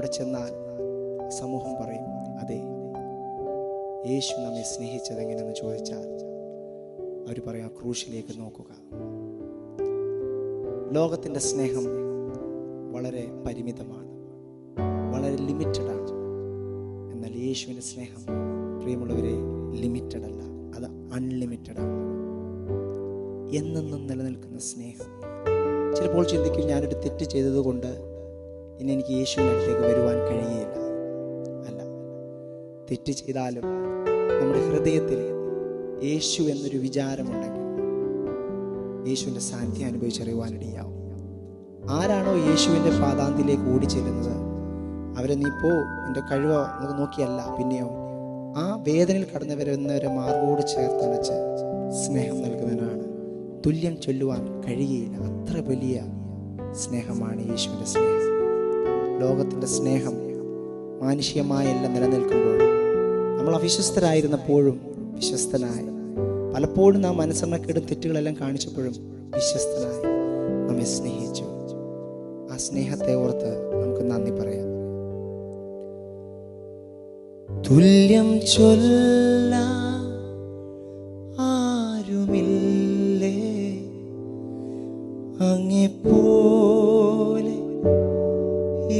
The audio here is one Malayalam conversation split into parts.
അവിടെ ചെന്നാൽ സമൂഹം പറയും, അതെ, യേശു നമ്മെ സ്നേഹിച്ചത് എങ്ങനെയെന്ന് ചോദിച്ചാൽ അവർ പറയാം, ക്രൂശിലേക്ക് നോക്കുക. ലോകത്തിൻ്റെ സ്നേഹം വളരെ പരിമിതമാണ്, വളരെ ലിമിറ്റഡാണ്. എന്നാൽ യേശുവിൻ്റെ സ്നേഹം പ്രിയമുള്ളവരെ ലിമിറ്റഡ് അല്ല, അത് അൺലിമിറ്റഡാണ്. എന്നെന്നും നിലനിൽക്കുന്ന സ്നേഹം. ചിലപ്പോൾ ചിന്തിക്കും, ഞാനൊരു തെറ്റ് ചെയ്തതുകൊണ്ട് ഇനി എനിക്ക് യേശുവിൻ്റെ അടുത്തേക്ക് വരുവാൻ കഴിയുകയില്ല. അല്ല, തെറ്റ് ചെയ്താലും നമ്മുടെ ഹൃദയത്തിൽ യേശു എന്നൊരു വിചാരമുണ്ടെങ്കിൽ യേശുവിൻ്റെ സാന്നിധ്യം അനുഭവിച്ചറിയുവാനിടയാവും. ആരാണോ യേശുവിൻ്റെ പാദാന്തിലേക്ക് ഓടിച്ചെല്ലുന്നത്, അവരെ നീ പോ, എൻ്റെ കഴിവ് നോക്കിയല്ല, പിന്നെയോ ആ വേദനയിൽ കടന്നു വരുന്നവരെ മാർഗോട് ചേർത്തണച്ച് സ്നേഹം നൽകുന്നതിനാണ്. തുല്യം ചൊല്ലുവാൻ കഴിയുകയില്ല, അത്ര വലിയ സ്നേഹമാണ് യേശുവിൻ്റെ സ്നേഹം. ലോകത്തിൻ്റെ സ്നേഹം മാനുഷികമായെല്ലാം നിലനിൽക്കുമ്പോൾ നമ്മൾ അവിശ്വസ്തരായിരുന്നപ്പോഴും വിശ്വസ്തനായി, പലപ്പോഴും നാം അനുസരണക്കേടും തെറ്റുകളെല്ലാം കാണിച്ചപ്പോഴും വിശ്വസ്തനായി നമ്മെ സ്നേഹിച്ചു. ആ സ്നേഹത്തെ ഓർത്ത് നമുക്ക് നന്ദി പറയാം. തുല്യം ചൊല്ല ആരുമില്ലേ അങ്ങെപ്പോലെ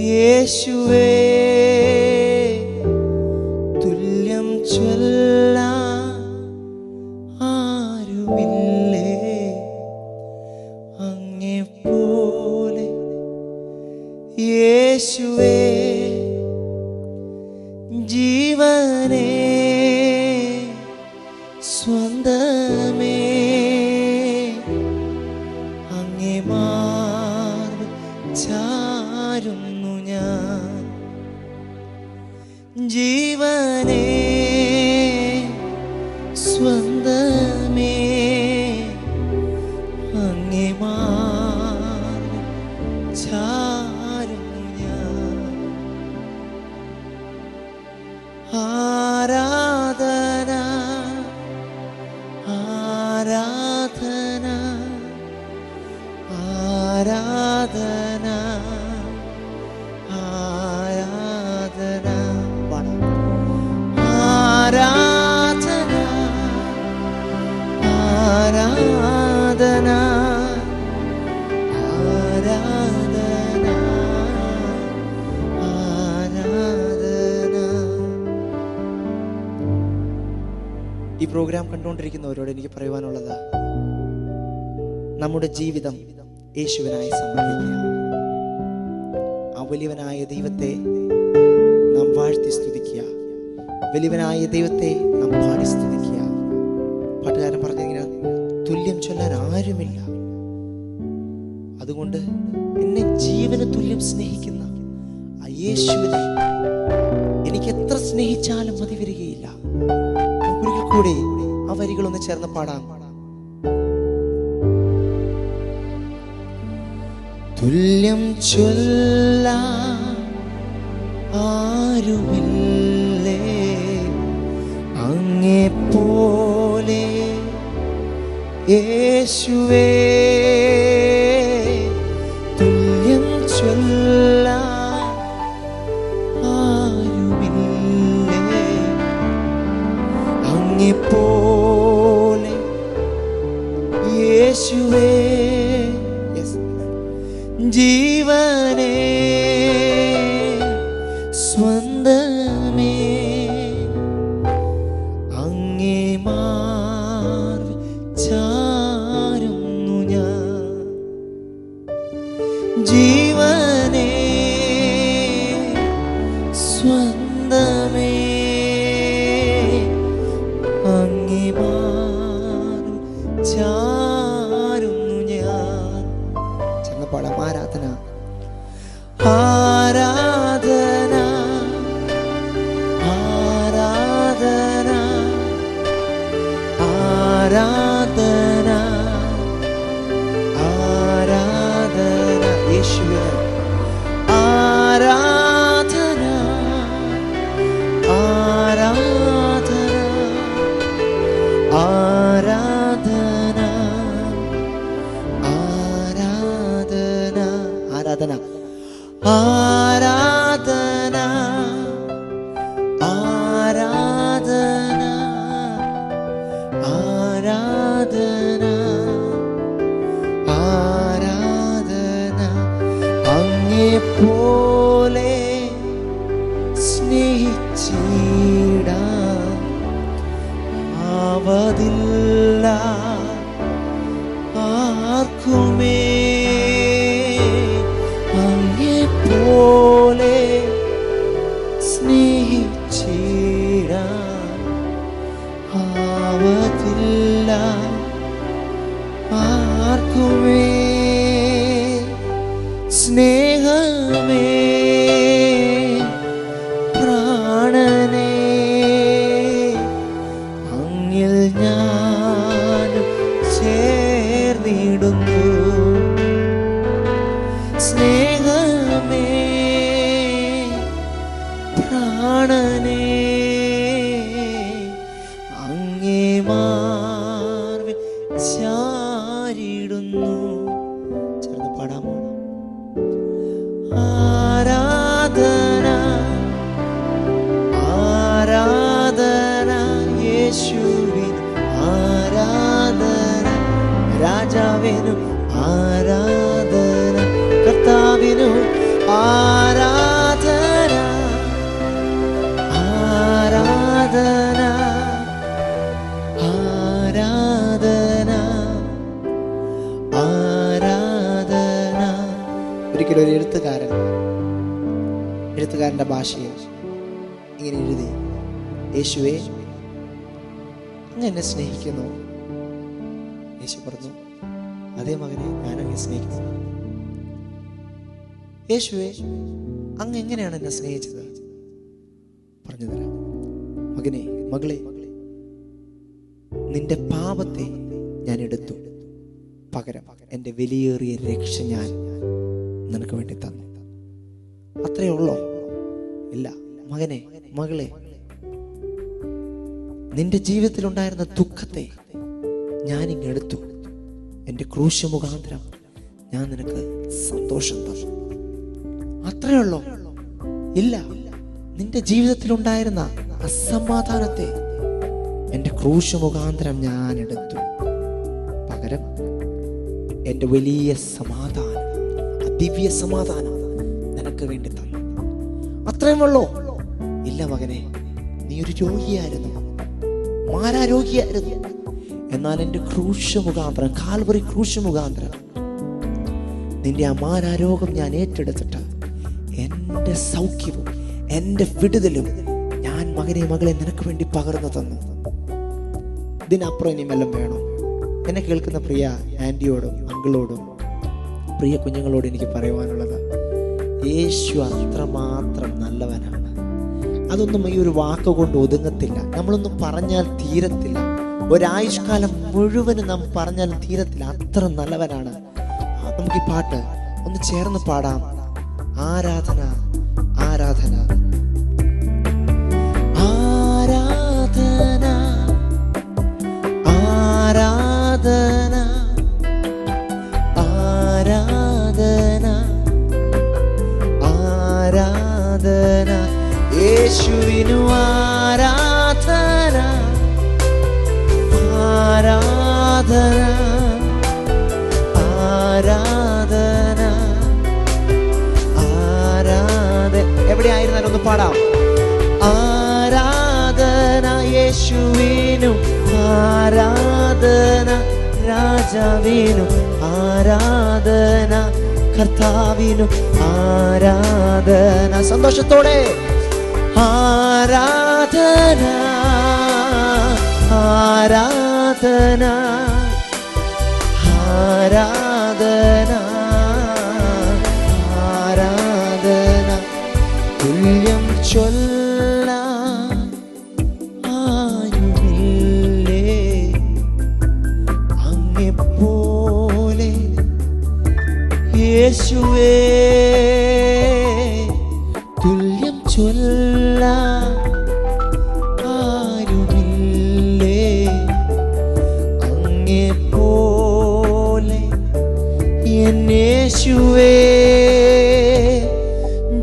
യേശുവേ, തുല്യം ചൊല്ല ആരുമില്ലേ അങ്ങെപ്പോലെ യേശുവേ. ജീവനേ സ്വന്തമേ അങ്ങേ മാർവ് ചാരുന്നു ഞാൻ. ജീവനേ സ്വന്തമേ അങ്ങേ മാർവ് ചാരുന്നു ഞാൻ. ആരാധന ആരാധന ആരാധന ആരാധന ആരാധന ആരാധന ഈ പ്രോഗ്രാം കണ്ടുകൊണ്ടിരിക്കുന്നവരോട് എനിക്ക് പറയുവാനുള്ളത്, നമ്മുടെ ജീവിതം യേശുവിനായി സമർപ്പിക്കുക. ആ വലിയവനായ ദൈവത്തെ നാം വാഴ്ത്തി സ്തുതിക്കുക. വലിയവനായ ദൈവത്തെ നാം പാടി സ്തുതിക്കുക. പാട്ടുകാരൻ പറഞ്ഞിങ്ങനെ, തുല്യം ചൊല്ലാൻ ആരുമില്ല. അതുകൊണ്ട് എന്നെ ജീവന് തുല്യം സ്നേഹിക്കുന്ന ആ യേശുവിനെ എനിക്ക് എത്ര സ്നേഹിച്ചാലും മതി വരികയില്ല. ഒരിക്കൽ കൂടി ആ വരികളൊന്ന് ചേർന്ന് പാടാം. തുല്യം ചൊല്ലാൻ ആരുമില്ലേ അങ്ങെപ്പോലെ യേശുവേ, തുല്യം ചൊല്ലാൻ ആരുമില്ലേ അങ്ങെപ്പോലെ യേശുവേ. ജീവനേ സ്വന്തമേ അങ്ങേ മാർവ് ചാരുന്നു ഞാൻ. ജീവനേ സ്വന്തമേ അങ്ങേ മാർവ് ചാരുന്നു ഞാൻ. ചെന്നപ്പാടാം. ആരാധന ആരാധന ആരാധന ആരാധന ആരാധന യേശുവേ. ആരാധന ആരാധന ആരാധന ആരാധന ആരാധന ആരാധന ആവതില്ല ആർക്കുമേ അങ്ങെപ്പോലെ സ്നേഹിച്ചിടാൻ ആവതില്ല ആർക്കുമേ. സ്നേഹമേ പ്രാണനേ അങ്ങിൽ ഞാൻ ചേർന്നിടുന്നു. സ്നേഹമേ പ്രാണനേ അങ്ങേ മാർവിൽ ചാരിടുന്നു. ചേർന്ന് പാടാമോ? ആരാധന ആരാധന യേശുവിന് ആരാധന, രാജാവിനും ആരാധന, കർത്താവിനും ആരാധന ആരാധന ആരാധന ആരാധന. ഒരിക്കലും ഒരു എഴുത്തുകാരൻ്റെ ഭാഷയിൽ ഇങ്ങനെ എഴുതി, യേശുവേ അങ്ങ് എന്നെ സ്നേഹിക്കുന്നു. യേശു പറഞ്ഞു, അതേ മകനെ ഞാൻ അങ്ങ് സ്നേഹിക്കുന്നു. യേശുവേ അങ്ങ് എങ്ങനെയാണ് എന്നെ സ്നേഹിച്ചത്? പറഞ്ഞു തരാം. മകനെ, മകളെ, നിന്റെ പാപത്തെ ഞാൻ എടുത്തു, പകരം എൻ്റെ വിലയേറിയ രക്ഷ ഞാൻ നിനക്ക് വേണ്ടി തന്നു. അത്രയേ ഉള്ളോ? ഇല്ല. മകനെ, മകളെ, നിന്റെ ജീവിതത്തിലുണ്ടായിരുന്ന ദുഃഖത്തെ ഞാനിങ്ങെടുത്തു, എൻ്റെ ക്രൂശ് മുഖാന്തരം ഞാൻ നിനക്ക് സന്തോഷം തന്നു. അത്രയേ ഉള്ളോ? ഇല്ല. നിന്റെ ജീവിതത്തിലുണ്ടായിരുന്ന അസമാധാനത്തെ എൻ്റെ ക്രൂശ് മുഖാന്തരം ഞാൻ എടുത്തു, പകരം എൻ്റെ വലിയ സമാധാനം, ദിവ്യ സമാധാനം നിനക്ക് വേണ്ടി തന്നു. അത്രയും ഉള്ളോ? ഇല്ല മകനെ, നീ ഒരു രോഗിയായിരുന്നു, മാരാരോഗിയായിരുന്നു. എന്നാൽ എൻ്റെ ക്രൂശ് മുഖാന്തരം, കാൽവറി ക്രൂശ് മുഖാന്തരം നിന്റെ ആ മാരാരോഗം ഞാൻ ഏറ്റെടുത്തിട്ട് എൻ്റെ സൗഖ്യവും എൻ്റെ വിടുതലും ഞാൻ മകനെ, മകളെ നിനക്ക് വേണ്ടി പകർന്നു തന്നു. ഇതിനപ്പുറം ഇനി വല്ലതും വേണോ? എന്നെ കേൾക്കുന്ന പ്രിയ ആൻറ്റിയോടും അങ്കിളോടും പ്രിയ കുഞ്ഞുങ്ങളോട് എനിക്ക് പറയുവാനുള്ളത്, യേശു അത്രമാത്രം നല്ലവനാണ്. അതൊന്നും ഈ ഒരു വാക്കുകൊണ്ട് ഒതുങ്ങത്തില്ല. നമ്മളൊന്നും പറഞ്ഞാൽ തീരത്തില്ല. ഒരായുഷ്കാലം മുഴുവനും നാം പറഞ്ഞാൽ തീരത്തില്ല. അത്ര നല്ലവനാണ്. നമുക്ക് ഈ പാട്ട് ഒന്ന് ചേർന്ന് പാടാം. ആരാധന ആരാധന ആരാധന ആരാധന ആരാധന ആരാധന യേശുവിനു ആരാധന ആരാധന ആരാധന ആരാധന. എവിടെയായിരുന്നാലും ഒന്ന് പാടാം. ആരാധന യേശുവിനു ആരാധന, രാജാവിനു ആരാധന, കർത്താവിനു ആരാധന. സന്തോഷത്തോടെ ആരാധന ആരാധന ആരാധന ആരാധന. തുല്യം ചൊല്ലാൻ ആരുമില്ലേ അങ്ങെപ്പോലെ യേശുവേ. തുല്യം ചൊല്ലാൻ ആരുമില്ലേ അങ്ങെപ്പോലെ എൻ യേശുവേ.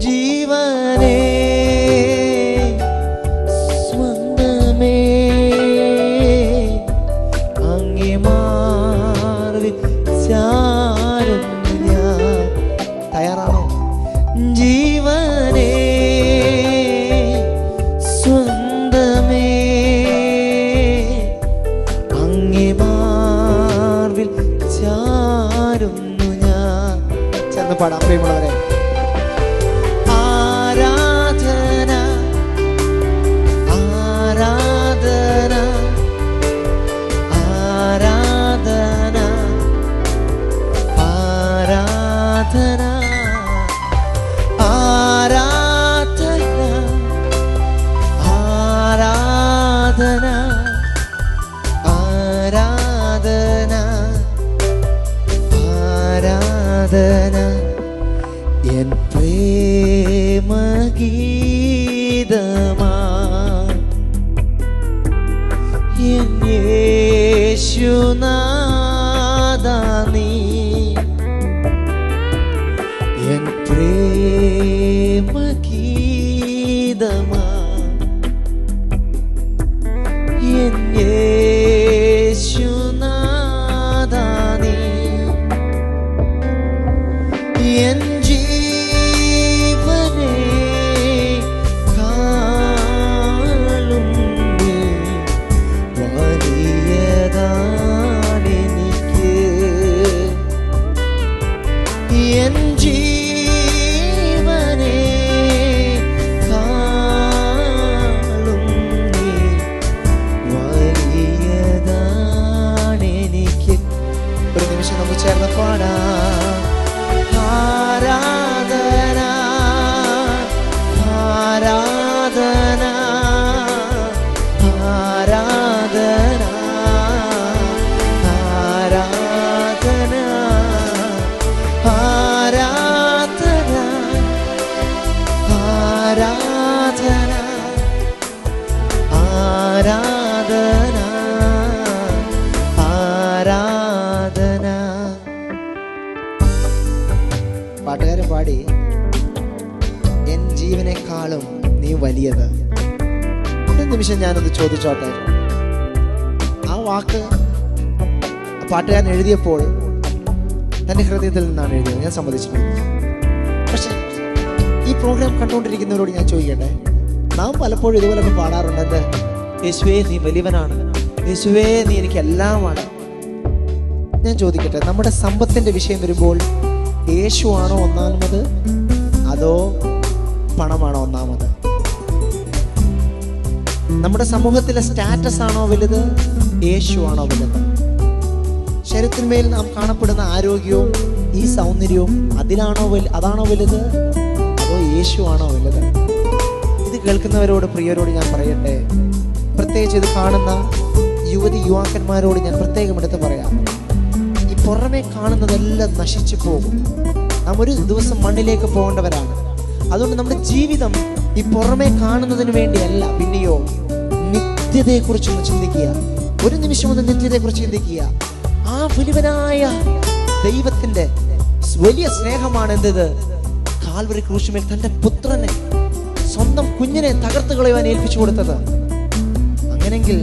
ജീവനേ സ്വന്തമേ അങ്ങേ മാർവിൽ ചാരുന്നു ഞാൻ. ചേർന്ന് പാടാം പ്രിയമുള്ളവരെ. ആരാധന ആരാധന ആരാധന ആരാധന ആരാധന ആരാധന ആരാധന ആരാധന എൻ പ്രേമഗീതമാ എൻ യേശുനാഥാ നീ എൻ പ്രേമഗീതമാ എൻ യേശുനാഥാ നീ എൻ ജീവനെ കാളും നീ വലിയതാണെനിക്ക് എൻ ജീവനെ കാളും നീ വലിയതാണെനിക്ക്. ഒരു നിമിഷം നമുക്ക് ചേർന്ന് പാടാം. ആരാധന ആരാധന ആരാധന ആരാധന ആരാധന ആരാധന ആരാധന ആരാധന. പാട്ടുകാരൻ പാടി എൻ ജീവനേക്കാളും നീ വലിയത്. ഒരു നിമിഷം ഞാനൊന്ന് ചോദിച്ചോട്ടെ. ആ വാക്ക് പാട്ടുകാരൻ എഴുതിയപ്പോൾ തൻ്റെ ഹൃദയത്തിൽ നിന്നാണ് എഴുതിയത്, ഞാൻ സമ്മതിച്ചിട്ടുണ്ട്. പക്ഷെ ഈ പ്രോഗ്രാം കണ്ടുകൊണ്ടിരിക്കുന്നവരോട് ഞാൻ ചോദിക്കട്ടെ, നാം പലപ്പോഴും ഇതുപോലൊക്കെ പാടാറുണ്ട്. എന്ത്? യേശുവേ നീ വലിയവനാണ്, യേശുവേ നീ എനിക്ക് എല്ലാമാണ്. ഞാൻ ചോദിക്കട്ടെ, നമ്മുടെ സമ്പത്തിന്റെ വിഷയം വരുമ്പോൾ യേശു ആണോ ഒന്നാമത്, അതോ പണമാണോ ഒന്നാമത്? നമ്മുടെ സമൂഹത്തിലെ സ്റ്റാറ്റസ് ആണോ വലുത്, യേശു ആണോ വലുത്? ശരീരത്തിന്മേൽ നാം കാണപ്പെടുന്ന ആരോഗ്യവും ഈ സൗന്ദര്യവും അതാണോ വലുത്, അതോ യേശു ആണോ വലുത്? ഇത് കേൾക്കുന്നവരോട്, പ്രിയരോട് ഞാൻ പറയട്ടെ, പ്രത്യേകിച്ച് ഇത് കാണുന്ന യുവാക്കന്മാരോട് ഞാൻ പ്രത്യേകം എടുത്ത് പറയാം. ഈ പുറമെ കാണുന്നതെല്ലാം നശിച്ചു പോകും. നാം ഒരു ദിവസം മണ്ണിലേക്ക് പോകേണ്ടവരാണ്. അതുകൊണ്ട് നമ്മുടെ ജീവിതം ഈ പുറമെ കാണുന്നതിന് വേണ്ടിയല്ല, പിന്നെയോ നിത്യതയെക്കുറിച്ചൊന്ന് ചിന്തിക്കുക. ഒരു നിമിഷം ഒന്ന് നിത്യതയെക്കുറിച്ച് ചിന്തിക്കുക. ആ വലിയവനായ ദൈവത്തിന്റെ വലിയ സ്നേഹമാണ് എന്തത്? കാൽവരി ക്രൂശിന്മേൽ തന്റെ പുത്രനെ, സ്വന്തം കുഞ്ഞിനെ തകർത്ത് കളയുവാൻ ഏൽപ്പിച്ചു കൊടുത്തത്. അങ്ങനെങ്കിൽ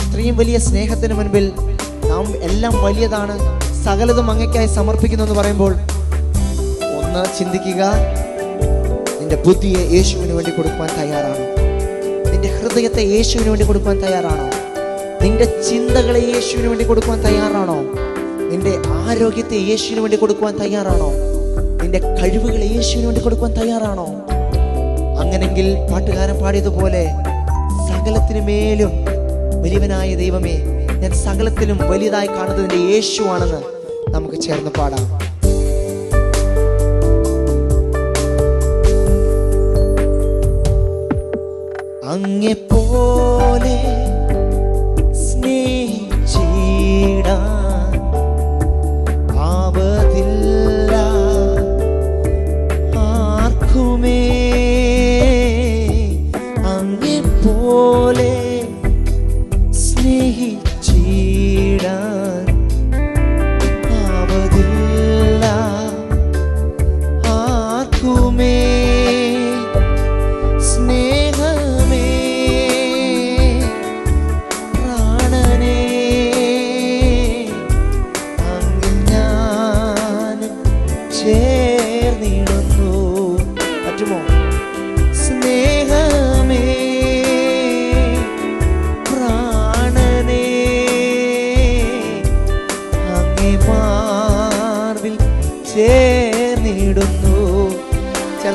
അത്രയും വലിയ സ്നേഹത്തിന് മുൻപിൽ നാം എല്ലാം വലിയതാണ്, സകലതും അങ്ങയ്ക്കായി സമർപ്പിക്കുന്നു എന്ന് പറയുമ്പോൾ ഒന്ന് ചിന്തിക്കുക. നിന്റെ ബുദ്ധിയെ യേശുവിന് വേണ്ടി കൊടുക്കുവാൻ തയ്യാറാണോ? നിന്റെ ഹൃദയത്തെ യേശുവിന് വേണ്ടി കൊടുക്കുവാൻ തയ്യാറാണോ? നിന്റെ ചിന്തകളെ യേശുവിന് വേണ്ടി കൊടുക്കുവാൻ തയ്യാറാണോ? നിന്റെ ആരോഗ്യത്തെ യേശുവിന് വേണ്ടി കൊടുക്കുവാൻ തയ്യാറാണോ? നിന്റെ കഴിവുകളെ യേശുവിന് വേണ്ടി കൊടുക്കുവാൻ തയ്യാറാണോ? അങ്ങനെങ്കിൽ പാട്ടുകാരൻ പാടിയതുപോലെ സകലത്തിനു മേലും വലിയവനായ ദൈവമേ, ഞാൻ സകലത്തിലും വലിയതായി കാണുന്നതിന്റെ യേശുവാണെന്ന് നമുക്ക് ചേർന്ന് പാടാം. അങ്ങെപ്പോലെ സ്നേഹിച്ചിടാൻ ആവതില്ല ആർക്കുമേ. അങ്ങെപ്പോലെ സ്നേഹിച്ചിടാൻ ആവതില്ല ആർക്കുമേ. സ്നേഹമേ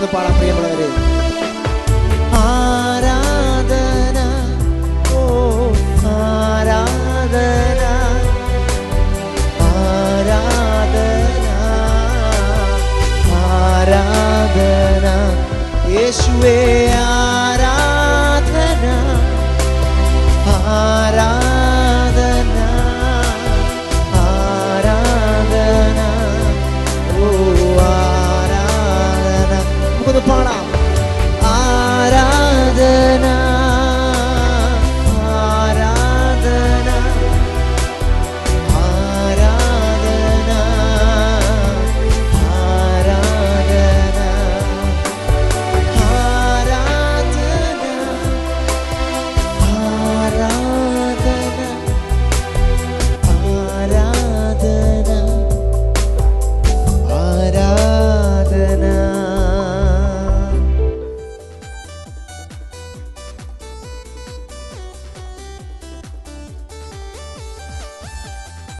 ചേർന്ന് പാടാൻ പ്രിയമുള്ളവരെ.